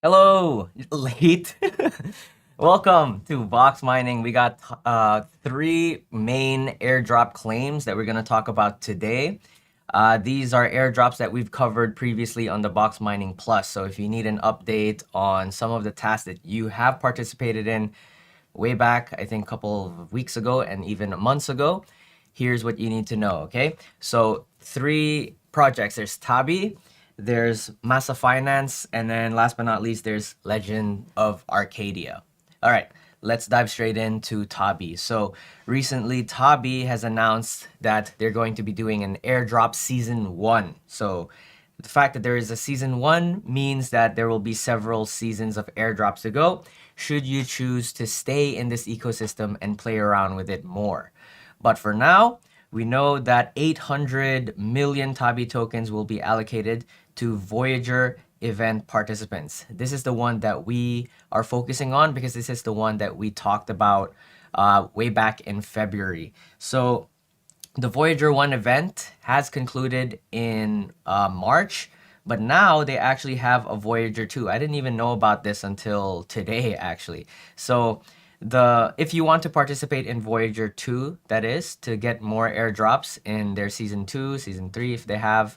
Hello, late. Welcome to Boxmining. We got three main airdrop claims that we're going to talk about today. These are airdrops that we've covered previously on the Boxmining Plus. So if you need an update on some of the tasks that you have participated in way back, I think a couple of weeks ago and even months ago, here's what you need to know, okay? So three projects. There's Tabby, there's Masa Finance, and then last but not least, there's Legend of Arcadia. All right, let's dive straight into Tabby. So recently, Tabby has announced that they're going to be doing an airdrop season 1. So the fact that there is a season 1 means that there will be several seasons of airdrops to go, should you choose to stay in this ecosystem and play around with it more. But for now, we know that 800 million Tabi tokens will be allocated to Voyager event participants. This is the one that we are focusing on because this is the one that we talked about way back in February. So the Voyager 1 event has concluded in March, but now they actually have a Voyager 2. I didn't even know about this until today, actually. So if you want to participate in Voyager 2, that is, to get more airdrops in their Season 2, Season 3, if they have,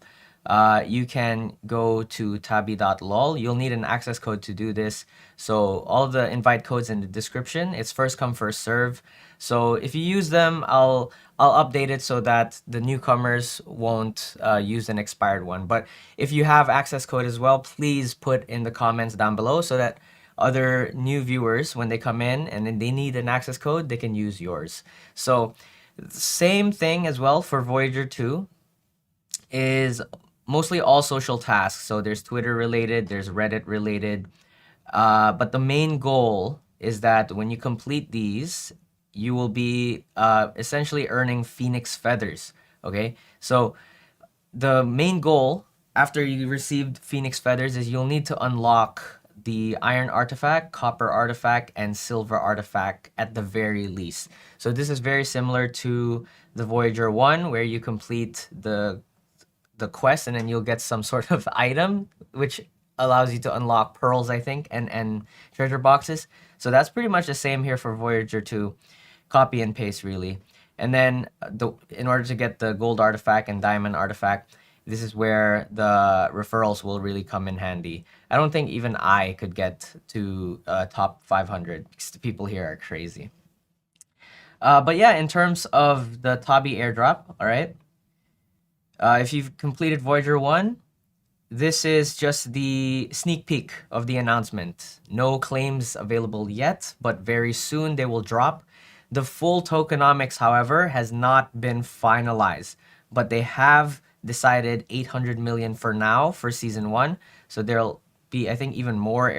you can go to tabby.lol. You'll need an access code to do this. So all of the invite codes in the description. It's first come, first serve. So if you use them, I'll update it so that the newcomers won't use an expired one. But if you have access code as well, please put in the comments down below so that other new viewers, when they come in and then they need an access code, they can use yours. So same thing as well for Voyager 2 is mostly all social tasks. So there's Twitter related, there's Reddit related. But the main goal is that when you complete these, you will be essentially earning Phoenix feathers. Okay, so the main goal after you received Phoenix feathers is you'll need to unlock the iron artifact, copper artifact, and silver artifact at the very least. So this is very similar to the Voyager 1 where you complete the quest and then you'll get some sort of item which allows you to unlock pearls, I think, and treasure boxes. So that's pretty much the same here for Voyager 2. Copy and paste, really. And then in order to get the gold artifact and diamond artifact, this is where the referrals will really come in handy. I don't think even I could get to top 500 because the people here are crazy. But yeah, in terms of the Tabby airdrop, all right, if you've completed Voyager 1, this is just the sneak peek of the announcement. No claims available yet, but very soon they will drop. The full tokenomics, however, has not been finalized, but they have decided 800 million for now for Season 1. So there'll be, I think, even more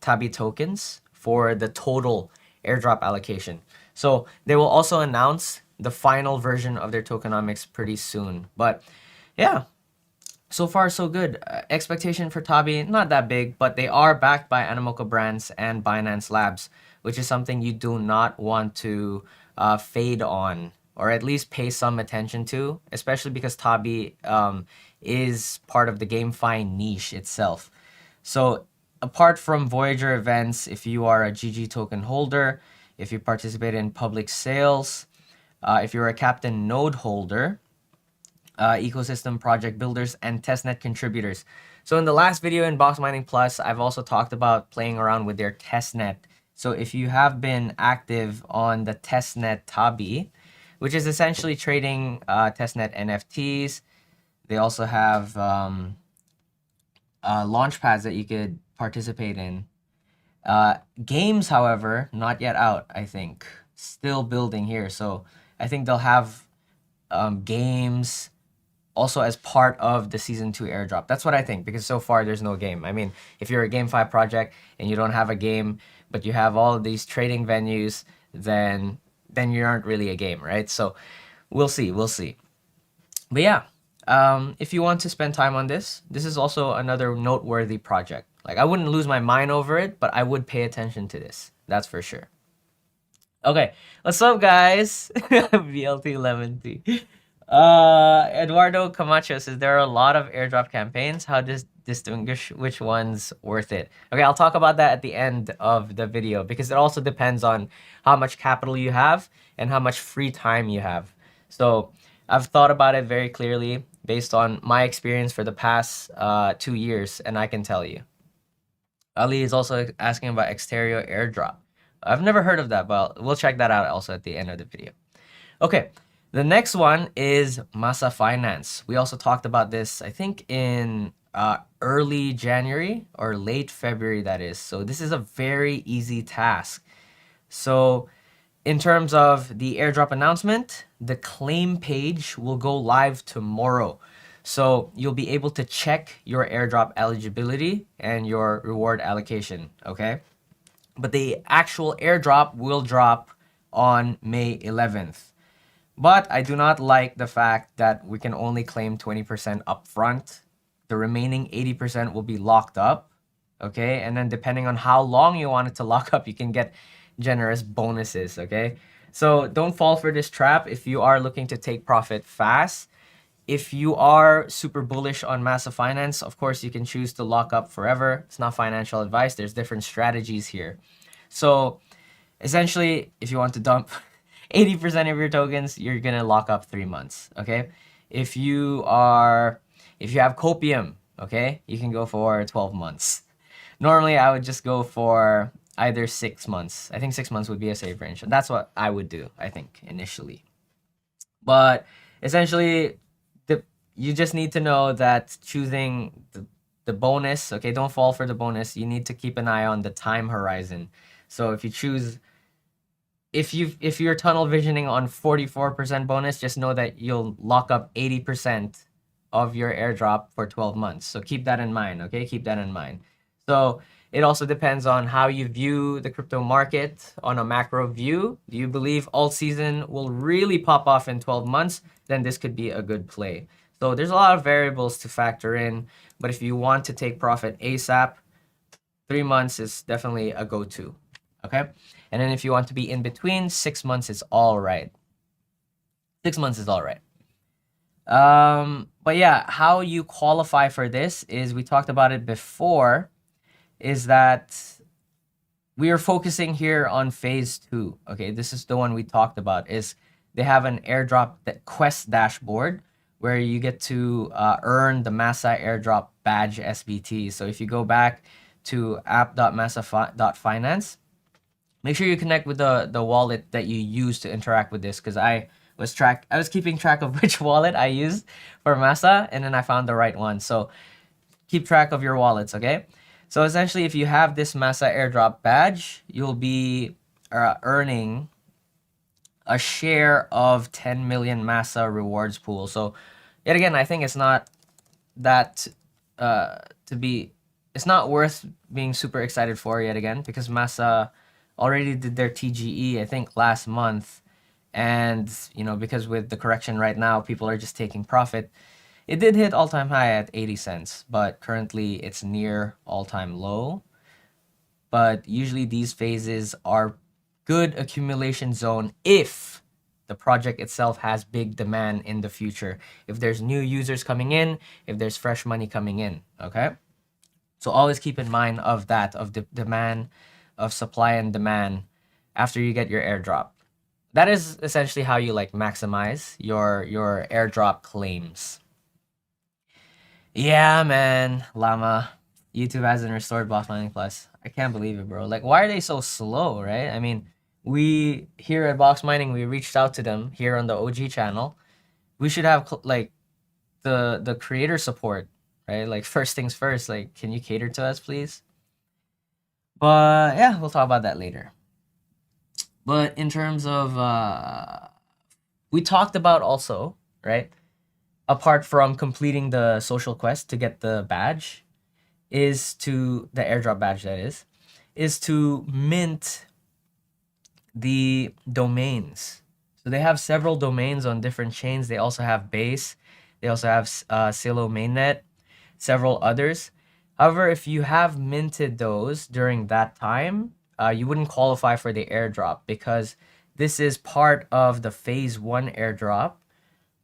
Tabby tokens for the total airdrop allocation. So they will also announce the final version of their tokenomics pretty soon. But yeah, so far so good. Expectation for Tabby, not that big, but they are backed by Animoca Brands and Binance Labs, which is something you do not want to fade on, or at least pay some attention to, especially because Tabby is part of the GameFi niche itself. So apart from Voyager events, if you are a GG token holder, if you participate in public sales, if you're a Captain node holder, ecosystem project builders, and testnet contributors. So in the last video in Boxmining Plus, I've also talked about playing around with their testnet. So if you have been active on the testnet Tabby, which is essentially trading testnet NFTs, they also have launch pads that you could participate in. Games, however, not yet out, I think. Still building here. So I think they'll have games also as part of the Season 2 airdrop. That's what I think, because so far there's no game. I mean, if you're a GameFi project and you don't have a game, but you have all of these trading venues, then you aren't really a game, right? So we'll see. But yeah, if you want to spend time on this is also another noteworthy project. Like, I wouldn't lose my mind over it, but I would pay attention to this. That's for sure. Okay, what's up, guys? BLT Lemon Tea. Eduardo Camacho says there are a lot of airdrop campaigns. How does distinguish which one's worth it? Okay, I'll talk about that at the end of the video because it also depends on how much capital you have and how much free time you have. So I've thought about it very clearly based on my experience for the past 2 years, and I can tell you. Ali is also asking about exterior airdrop. I've never heard of that, but we'll check that out also at the end of the video. Okay, the next one is Masa Finance. We also talked about this, I think, in early January or late February, that is. So this is a very easy task. So in terms of the airdrop announcement, the claim page will go live tomorrow. So you'll be able to check your airdrop eligibility and your reward allocation, okay? But the actual airdrop will drop on May 11th. But I do not like the fact that we can only claim 20% upfront. The remaining 80% will be locked up, okay? And then depending on how long you want it to lock up, you can get generous bonuses, okay? So don't fall for this trap if you are looking to take profit fast. If you are super bullish on Masa Finance, of course, you can choose to lock up forever. It's not financial advice. There's different strategies here. So essentially, if you want to dump 80% of your tokens, you're gonna lock up 3 months, okay? If you have copium, okay, you can go for 12 months. Normally, I would just go for either 6 months. I think 6 months would be a safe range. That's what I would do, I think, initially. But essentially, you just need to know that choosing the bonus, okay, don't fall for the bonus. You need to keep an eye on the time horizon. So if you choose, if you're tunnel visioning on 44% bonus, just know that you'll lock up 80% of your airdrop for 12 months. So keep that in mind, okay? Keep that in mind. So it also depends on how you view the crypto market on a macro view. Do you believe alt season will really pop off in 12 months? Then this could be a good play. So there's a lot of variables to factor in, but if you want to take profit ASAP, 3 months is definitely a go-to, okay? And then if you want to be in between, 6 months is all right. 6 months is all right. But yeah, how you qualify for this is, we talked about it before, is that we are focusing here on phase 2. Okay, this is the one we talked about. Is they have an airdrop quest dashboard where you get to earn the Masa airdrop badge SBT. So if you go back to app.masa.finance, make sure you connect with the wallet that you use to interact with this, because I was keeping track of which wallet I used for Masa, and then I found the right one. So keep track of your wallets, okay? So essentially, if you have this Masa airdrop badge, you'll be earning a share of 10 million Masa rewards pool. So yet again, I think it's not that it's not worth being super excited for yet again, because Masa already did their TGE, I think, last month. And, because with the correction right now, people are just taking profit. It did hit all-time high at 80 cents, but currently it's near all-time low. But usually these phases are good accumulation zone if the project itself has big demand in the future. If there's new users coming in, if there's fresh money coming in, okay? So always keep in mind of that, of the demand, of supply and demand after you get your airdrop. That is essentially how you maximize your airdrop claims. Yeah, man, Llama. YouTube hasn't restored Boxmining Plus. I can't believe it, bro. Why are they so slow, right? I mean, we here at Boxmining, we reached out to them here on the OG channel. We should have the creator support, right? First things first, can you cater to us, please? But yeah, we'll talk about that later. But in terms of we talked about also, right? Apart from completing the social quest to get the badge, is to the airdrop badge, that is to mint the domains. So they have several domains on different chains. They also have Base. They also have Silo Mainnet, several others. However, if you have minted those during that time, you wouldn't qualify for the airdrop, because this is part of the phase 1 airdrop,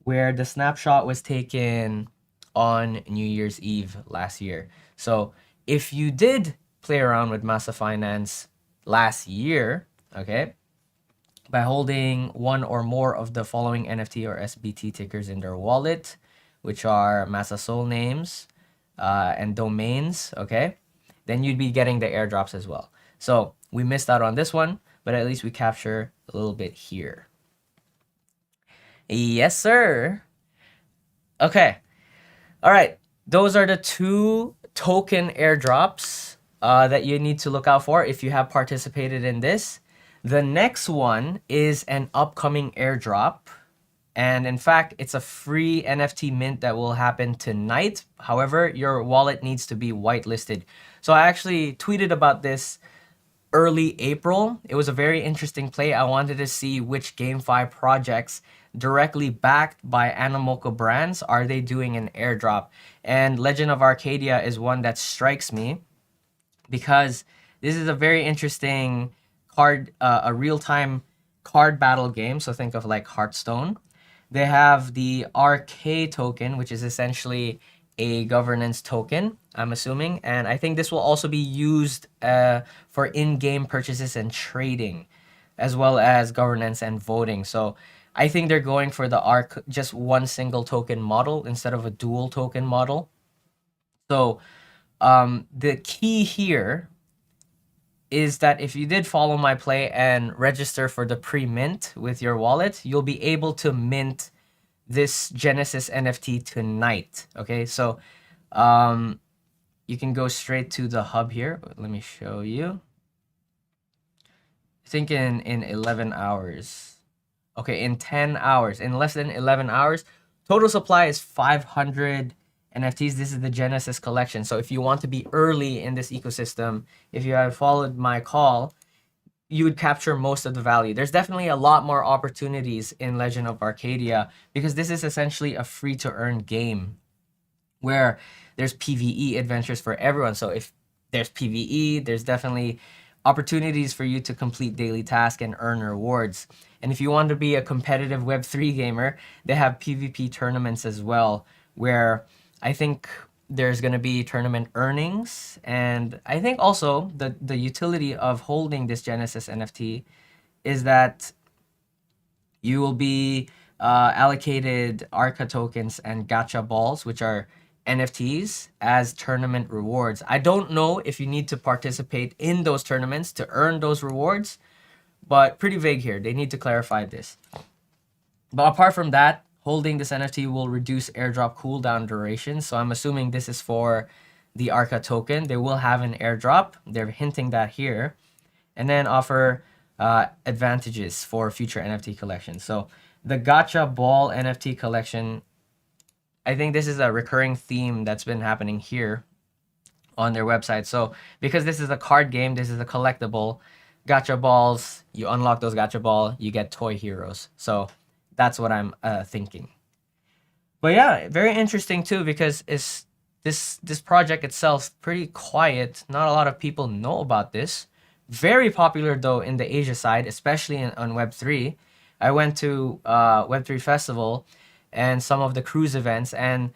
where the snapshot was taken on New Year's Eve last year. So if you did play around with Masa Finance last year, okay, by holding one or more of the following NFT or SBT tickers in their wallet, which are Masa Soul names and domains, okay, then you'd be getting the airdrops as well. So we missed out on this one, but at least we capture a little bit here. Yes, sir. Okay. All right. Those are the 2 token airdrops that you need to look out for if you have participated in this. The next one is an upcoming airdrop. And in fact, it's a free NFT mint that will happen tonight. However, your wallet needs to be whitelisted. So I actually tweeted about this early April. It was a very interesting play. I wanted to see which GameFi projects directly backed by Animoca brands are they doing an airdrop. And Legend of Arcadia is one that strikes me because this is a very interesting card, a real-time card battle game. So think of like Hearthstone. They have the RK token, which is essentially a governance token, I'm assuming. And I think this will also be used for in-game purchases and trading, as well as governance and voting. So I think they're going for the just one single token model instead of a dual token model. So the key here is that if you did follow my play and register for the pre-mint with your wallet, you'll be able to mint this Genesis NFT tonight. Okay, so you can go straight to the hub here. Let me show you. I think in 11 hours. Okay, in 10 hours, in less than 11 hours, total supply is 500 NFTs. This is the Genesis collection. So if you want to be early in this ecosystem, if you have followed my call, you would capture most of the value. There's definitely a lot more opportunities in Legend of Arcadia because this is essentially a free to earn game where there's PvE adventures for everyone. So if there's PvE, there's definitely opportunities for you to complete daily tasks and earn rewards. And if you want to be a competitive Web3 gamer, they have PvP tournaments as well, where I think there's going to be tournament earnings. And I think also the utility of holding this Genesis NFT is that you will be allocated Arca tokens and gacha balls, which are NFTs, as tournament rewards. I don't know if you need to participate in those tournaments to earn those rewards, but pretty vague here. They need to clarify this. But apart from that, holding this NFT will reduce airdrop cooldown duration. So I'm assuming this is for the Arca token. They will have an airdrop. They're hinting that here. And then offer advantages for future NFT collections. So the Gacha Ball NFT collection, I think this is a recurring theme that's been happening here on their website. So because this is a card game, this is a collectible, gacha balls, you unlock those gacha ball, you get toy heroes. So that's what I'm thinking. But yeah, very interesting too, because it's this project itself pretty quiet. Not a lot of people know about this. Very popular though in the Asia side, especially on Web3. I went to Web3 Festival and some of the cruise events, and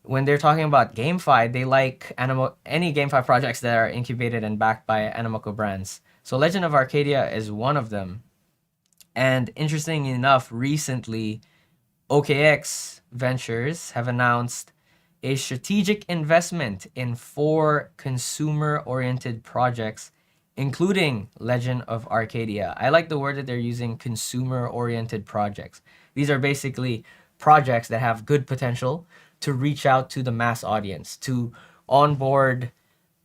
when they're talking about GameFi, they like any GameFi projects that are incubated and backed by Animoca brands. So Legend of Arcadia is one of them. And interesting enough, recently, OKX Ventures have announced a strategic investment in 4 consumer-oriented projects, including Legend of Arcadia. I like the word that they're using, consumer-oriented projects. These are basically projects that have good potential to reach out to the mass audience, to onboard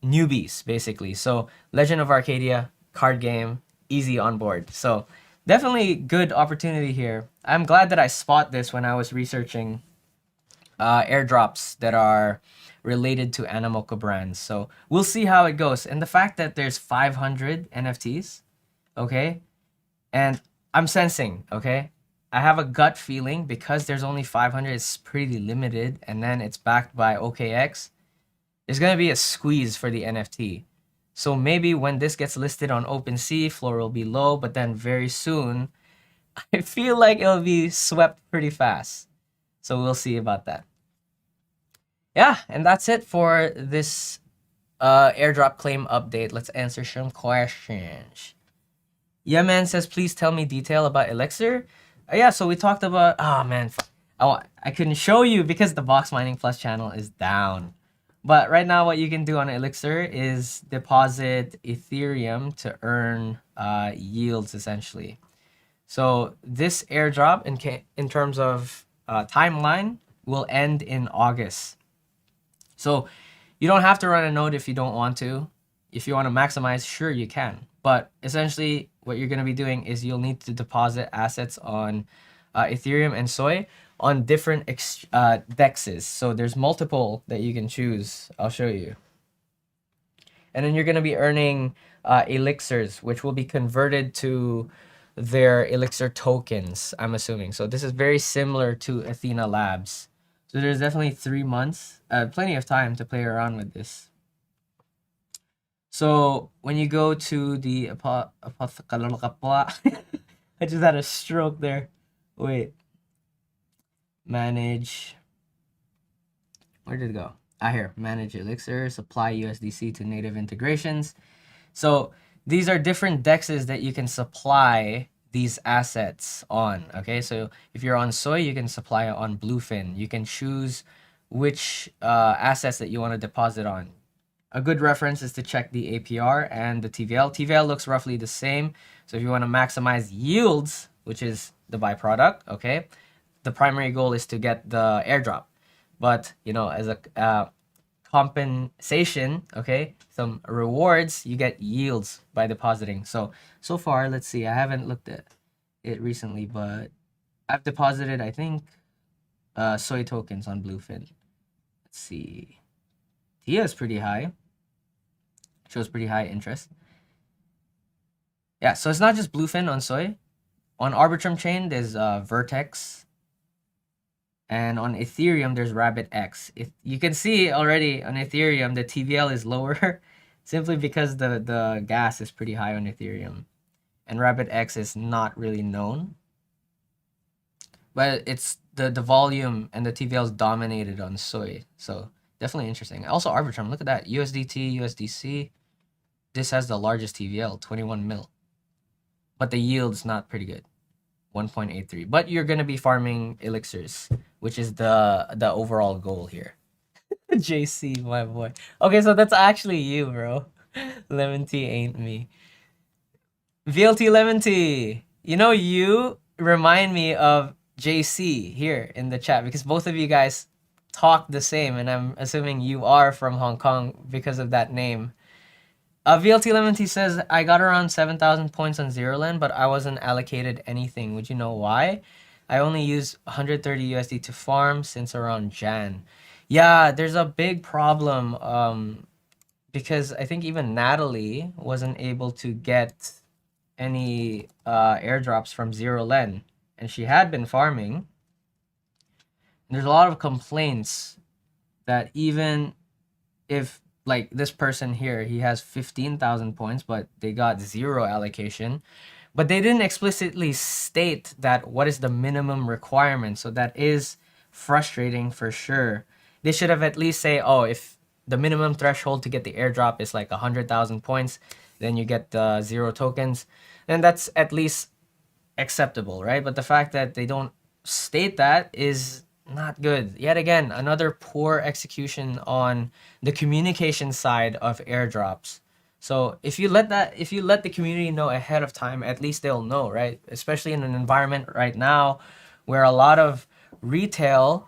newbies, basically. So Legend of Arcadia, card game, easy onboard. So definitely good opportunity here. I'm glad that I spot this when I was researching airdrops that are related to Animoca brands. So we'll see how it goes. And the fact that there's 500 NFTs, okay? And I'm sensing, okay? I have a gut feeling because there's only 500, it's pretty limited, and then it's backed by OKX. There's going to be a squeeze for the NFT. So maybe when this gets listed on OpenSea, floor will be low, but then very soon, I feel like it'll be swept pretty fast. So we'll see about that. Yeah, and that's it for this airdrop claim update. Let's answer some questions. Yemen says, please tell me detail about Elixir. Yeah, so we talked about, oh man, I couldn't show you because the Boxmining Plus channel is down. But right now what you can do on Elixir is deposit Ethereum to earn yields essentially. So this airdrop in terms of timeline will end in August. So you don't have to run a node if you don't want to. If you want to maximize, sure you can. But essentially what you're going to be doing is you'll need to deposit assets on Ethereum and Soy on different dexes. So there's multiple that you can choose. I'll show you. And then you're going to be earning elixirs, which will be converted to their Elixir tokens, I'm assuming. So this is very similar to Athena Labs. So there's definitely 3 months, plenty of time to play around with this. So when you go to the I just had a stroke there. Wait. Manage. Where did it go? Here. Manage Elixir. Supply USDC to native integrations. So these are different dexes that you can supply these assets on. Okay, so if you're on Soy, you can supply it on Bluefin. You can choose which assets that you want to deposit on. A good reference is to check the APR and the TVL. TVL looks roughly the same. So if you want to maximize yields, which is the byproduct, okay, the primary goal is to get the airdrop. But, you know, as a compensation, okay, some rewards, you get yields by depositing. So far, let's see, I haven't looked at it recently, but I've deposited, I think, Soy tokens on Bluefin. Let's see. TIA is pretty high. Shows pretty high interest. Yeah, so it's not just Bluefin on Soy. On Arbitrum chain, there's Vertex. And on Ethereum, there's RabbitX. You can see already on Ethereum, the TVL is lower simply because the gas is pretty high on Ethereum. And RabbitX is not really known. But it's the volume and the TVL is dominated on Soy. So definitely interesting. Also Arbitrum, look at that. USDT, USDC. This has the largest TVL, 21 mil. But the yield's not pretty good. 1.83. But you're gonna be farming elixirs, which is the overall goal here. JC, my boy. Okay, so that's actually you, bro. Lemon tea ain't me. VLT Lemon tea. You know, you remind me of JC here in the chat because both of you guys talk the same, and I'm assuming you are from Hong Kong because of that name. VLT Lemon Tea says, I got around 7,000 points on ZeroL, but I wasn't allocated anything. Would you know why? I only use 130 USD to farm since around Jan. Yeah, there's a big problem because I think even Natalie wasn't able to get any airdrops from ZeroL, and she had been farming. There's a lot of complaints that even if, like this person here, he has 15,000 points, but they got 0 allocation. But they didn't explicitly state that what is the minimum requirement. So that is frustrating for sure. They should have at least say, oh, if the minimum threshold to get the airdrop is like 100,000 points, then you get the 0 tokens. Then that's at least acceptable, right? But the fact that they don't state that is not good. Yet again, another poor execution on the communication side of airdrops. So if you let the community know ahead of time, at least they'll know, right? Especially in an environment right now where a lot of retail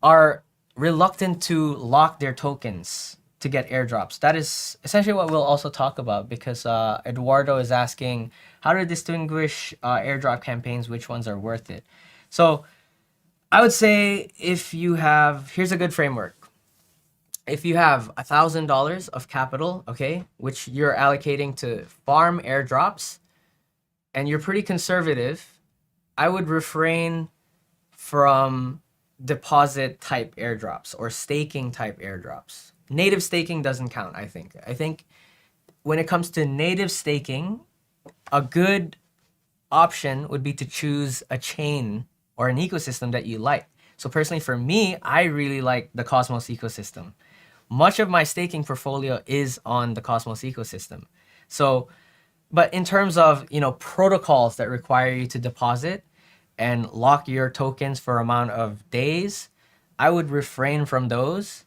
are reluctant to lock their tokens to get airdrops. That is essentially what we'll also talk about because Eduardo is asking how to distinguish airdrop campaigns, which ones are worth it. So I would say if you have, here's a good framework. If you have $1,000 of capital, okay, which you're allocating to farm airdrops, and you're pretty conservative, I would refrain from deposit type airdrops or staking type airdrops. Native staking doesn't count, I think. I think when it comes to native staking, a good option would be to choose a chain or an ecosystem that you like. So personally for me, I really like the Cosmos ecosystem. Much of my staking portfolio is on the Cosmos ecosystem. So, but in terms of, protocols that require you to deposit and lock your tokens for amount of days, I would refrain from those.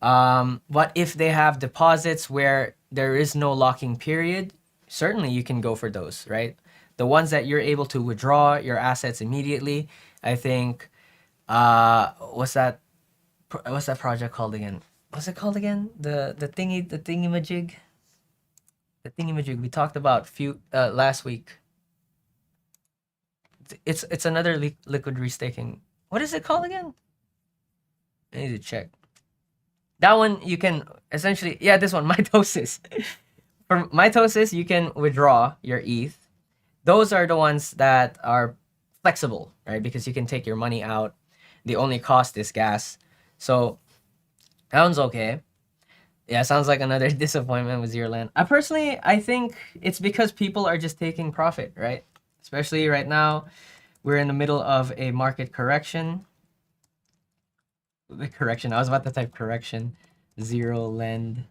But if they have deposits where there is no locking period, certainly you can go for those, right? The ones that you're able to withdraw your assets immediately, I think. What's that? What's that project called again? What's it called again? The thingamajig. The thingamajig we talked about few last week. It's another liquid restaking. What is it called again? I need to check. That one you can essentially, yeah, this one, mitosis. For mitosis, you can withdraw your ETH. Those are the ones that are flexible, right? Because you can take your money out. The only cost is gas. So sounds okay. Yeah, sounds like another disappointment with ZeroL. I think it's because people are just taking profit, right? Especially right now, we're in the middle of a market correction. The correction, I was about to type correction. ZeroL.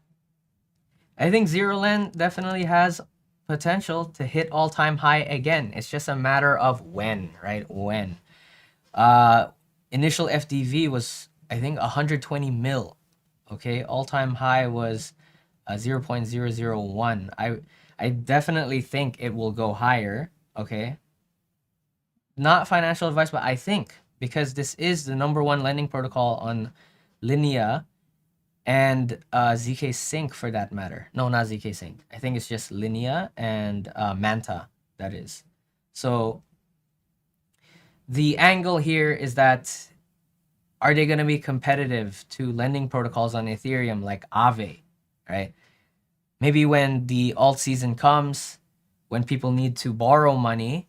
I think ZeroL definitely has potential to hit all-time high again. It's just a matter of when, right? When. Initial FDV was, I think, 120 mil. Okay, all-time high was 0.001. I definitely think it will go higher. Okay, not financial advice, but I think because this is the #1 lending protocol on Linea and ZK Sync for that matter. No, not ZK Sync. I think it's just Linea and Manta, that is. So the angle here is that are they going to be competitive to lending protocols on Ethereum like Aave, right? Maybe when the alt season comes, when people need to borrow money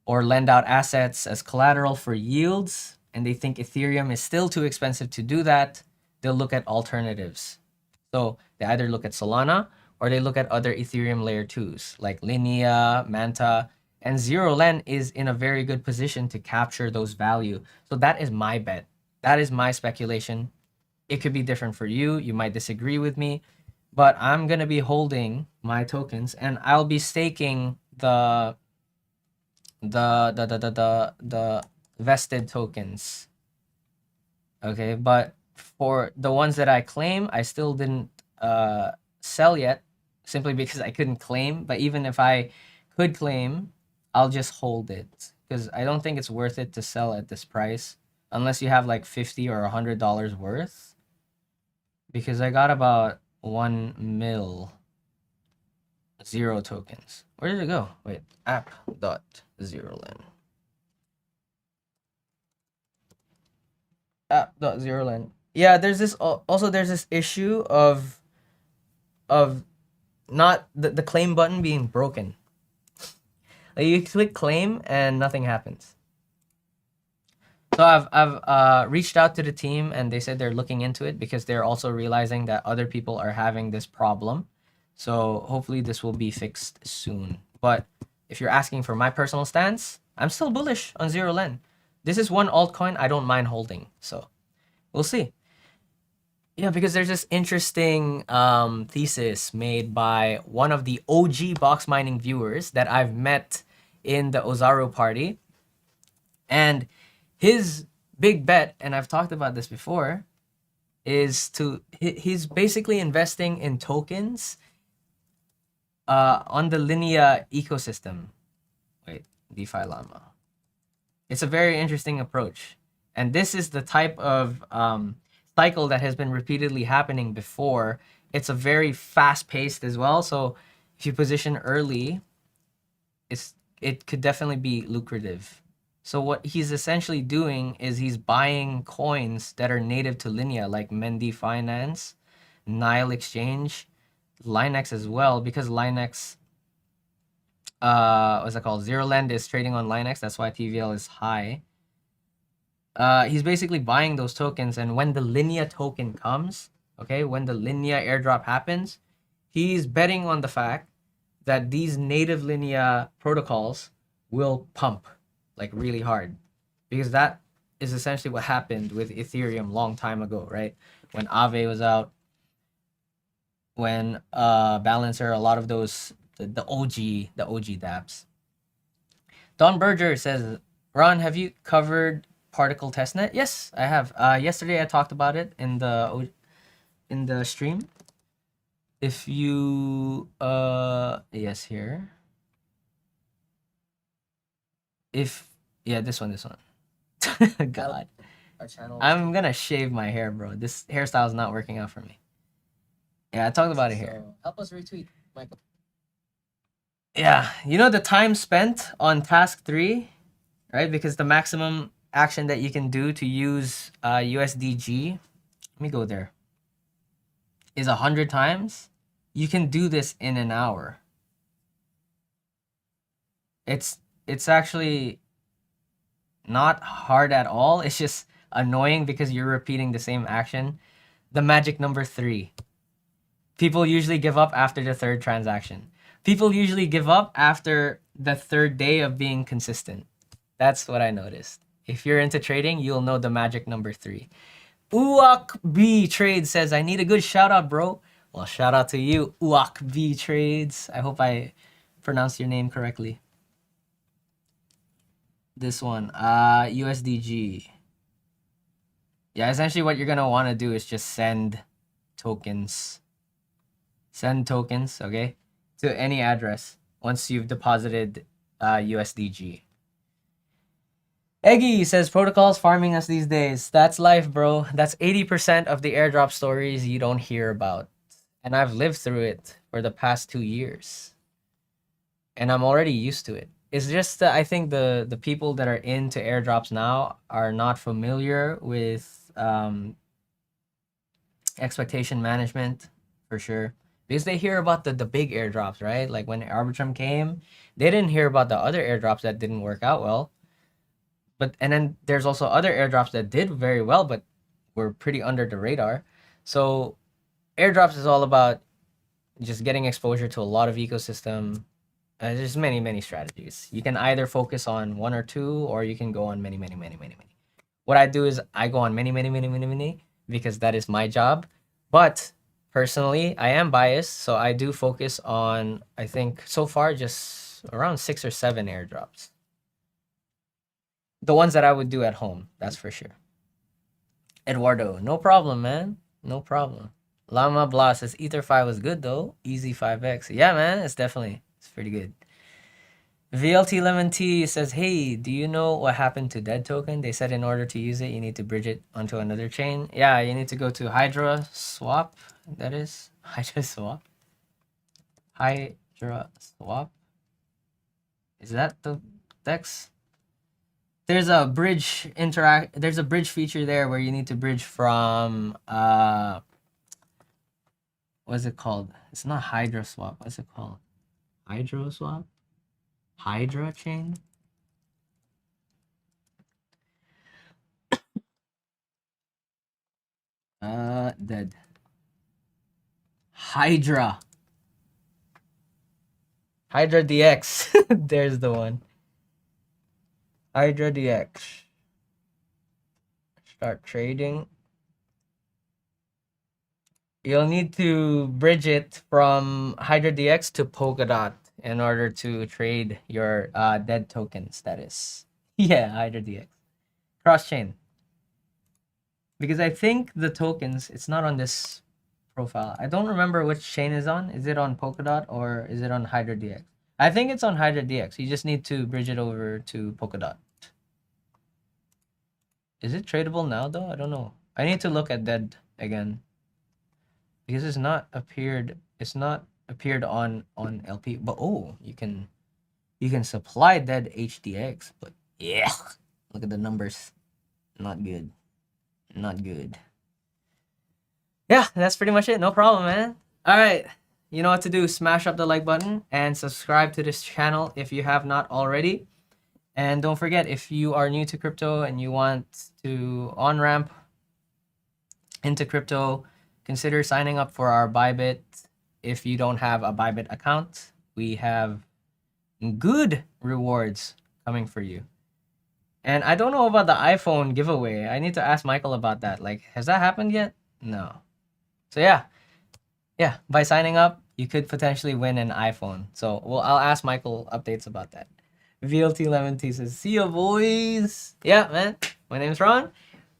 or lend out assets as collateral for yields, and they think Ethereum is still too expensive to do that, they'll look at alternatives. So they either look at Solana or they look at other Ethereum layer 2s like Linea, Manta, and ZeroL is in a very good position to capture those value. So that is my bet. That is my speculation. It could be different for you. You might disagree with me, but I'm going to be holding my tokens and I'll be staking the vested tokens. Okay, but for the ones that I claim, I still didn't sell yet simply because I couldn't claim. But even if I could claim, I'll just hold it because I don't think it's worth it to sell at this price unless you have like $50 or $100 worth. Because I got about 1 mil zero tokens. Where did it go? Wait, app.ZeroL. App.ZeroL. Yeah, there's this also there's this issue of not the claim button being broken. Like you click claim and nothing happens. So I've reached out to the team and they said they're looking into it because they're also realizing that other people are having this problem. So hopefully this will be fixed soon. But if you're asking for my personal stance, I'm still bullish on ZeroL. This is one altcoin I don't mind holding. So we'll see. Yeah, because there's this interesting thesis made by one of the OG box mining viewers that I've met in the Ozaru party. And his big bet, and I've talked about this before, is he's basically investing in tokens on the Linea ecosystem. Wait, DeFi Llama. It's a very interesting approach. And this is the type of cycle that has been repeatedly happening before. It's a very fast-paced as well. So if you position early, it could definitely be lucrative. So what he's essentially doing is he's buying coins that are native to Linea, like Masa Finance, Nile Exchange, Linex as well, because Linex, what's it called? ZeroL is trading on Linex. That's why TVL is high. He's basically buying those tokens, and when the Linea token comes, okay, when the Linea airdrop happens, he's betting on the fact that these native Linea protocols will pump like really hard, because that is essentially what happened with Ethereum long time ago, right? When Aave was out, when Balancer, a lot of those the OG dApps. Don Berger says, Ron, have you covered particle testnet? Yes, I have. Yesterday I talked about it in the stream. If you yes, here. If yeah, this one. God. Our channel. I'm gonna shave my hair, bro. This hairstyle is not working out for me. Yeah, I talked about it here. Help us retweet, Michael. Yeah, you know the time spent on task 3, right? Because the maximum action that you can do to use USDG, let me go there, is 100 times. You can do this in an hour. It's actually not hard at all. It's just annoying because you're repeating the same action. The magic number 3. People usually give up after the 3rd transaction. People usually give up after the 3rd day of being consistent. That's what I noticed. If you're into trading, you'll know the magic number 3. Uak B Trade says, I need a good shout out, bro. Well, shout out to you, Uak B Trades. I hope I pronounced your name correctly. This one, USDG. Yeah, essentially what you're gonna want to do is just send tokens. Send tokens, okay, to any address once you've deposited USDG. Eggy says, protocols farming us these days. That's life, bro. That's 80% of the airdrop stories you don't hear about. And I've lived through it for the past 2 years. And I'm already used to it. It's just that I think the people that are into airdrops now are not familiar with expectation management, for sure. Because they hear about the big airdrops, right? Like when Arbitrum came, they didn't hear about the other airdrops that didn't work out well. And then there's also other airdrops that did very well, but were pretty under the radar. So airdrops is all about just getting exposure to a lot of ecosystem. There's many strategies. You can either focus on 1 or 2, or you can go on many. What I do is I go on many because that is my job. But personally, I am biased, so I do focus on, I think so far, just around 6 or 7 airdrops. The ones that I would do at home, that's for sure. Eduardo, no problem, man. No problem. Llama Blah says, Ether5 was good, though. Easy 5x. Yeah, man, it's pretty good. VLT Lemon T says, hey, do you know what happened to Dead Token? They said in order to use it, you need to bridge it onto another chain. Yeah, you need to go to Hydra Swap. That is Hydra Swap. Hydra Swap. Is that the DEX? There's a bridge There's a bridge feature there where you need to bridge from what's it called? It's not Hydra Swap. What's it called? Hydro Swap? Hydra chain? Dead. Hydra DX. There's the one. Hydra DX. Start trading. You'll need to bridge it from Hydra DX to Polkadot in order to trade your dead tokens, that is. Yeah, Hydra DX. Cross-chain. Because I think the tokens, it's not on this profile. I don't remember which chain is on. Is it on Polkadot or is it on Hydra DX? I think it's on Hydra DX. You just need to bridge it over to Polkadot. Is it tradable now though? I don't know. I need to look at dead again. Because it's not appeared on LP, but oh, you can supply dead HDX, but yeah, look at the numbers. Not good. Yeah, that's pretty much it. No problem, man. All right, you know what to do. Smash up the like button and subscribe to this channel if you have not already. And don't forget, if you are new to crypto and you want to on-ramp into crypto, consider signing up for our Bybit. If you don't have a Bybit account, we have good rewards coming for you. And I don't know about the iPhone giveaway. I need to ask Michael about that. Like, has that happened yet? No. So yeah. By signing up, you could potentially win an iPhone. So I'll ask Michael updates about that. VLT Lemon Tea says, "See ya, boys." Yeah, man. My name's Ron,